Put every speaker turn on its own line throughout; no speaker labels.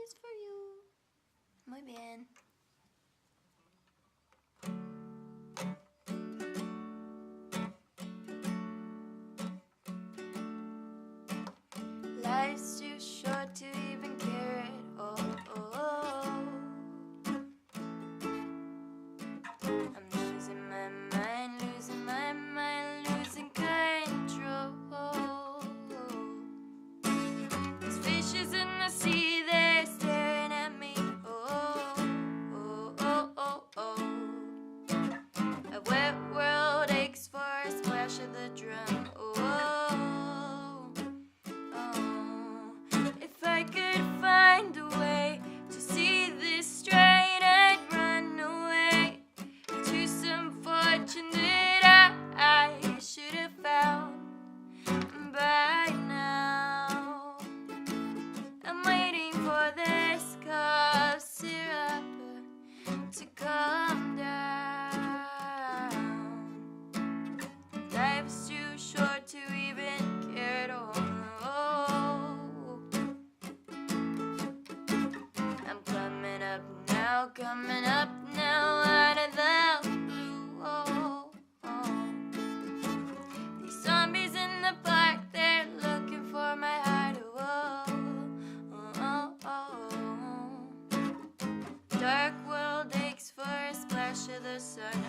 is for you. Muy bien. Life's too short to even care at all. I'm losing my mind, losing control. There's fishes in the sea, they're staring at me. A wet world aches for a splash of the drum. If I could find a way to see this straight, I'd run away to some fortune that I should have found by now. I'm waiting for this cough syrup to calm down. Life's too short to even care at all. I'm coming up now out of the blue. These zombies in the park, they're looking for my heart. Dark world aches for a splash of the sun.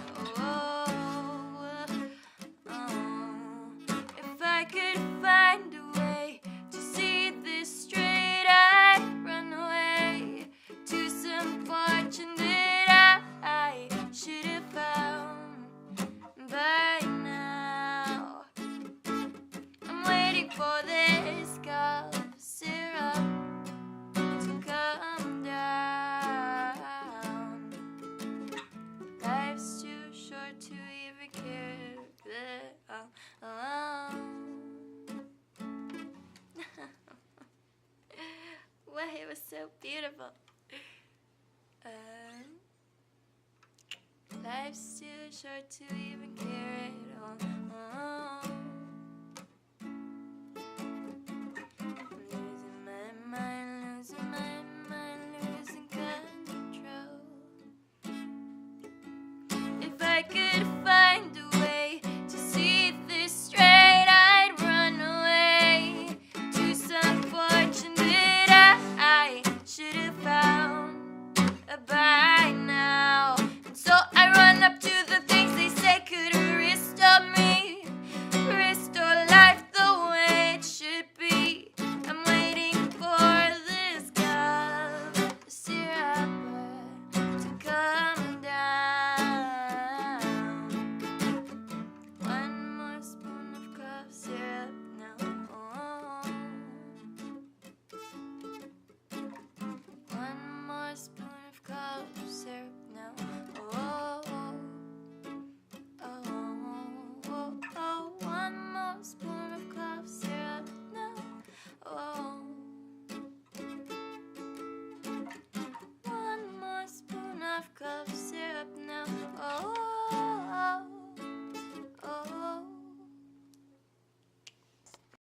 If I could find a way to see this straight, I'd run away to some fortune that I should have found by now. I'm waiting for this cough syrup to come down. Life's too short to even care. Wow, it was so beautiful. Life's too short to even care at all.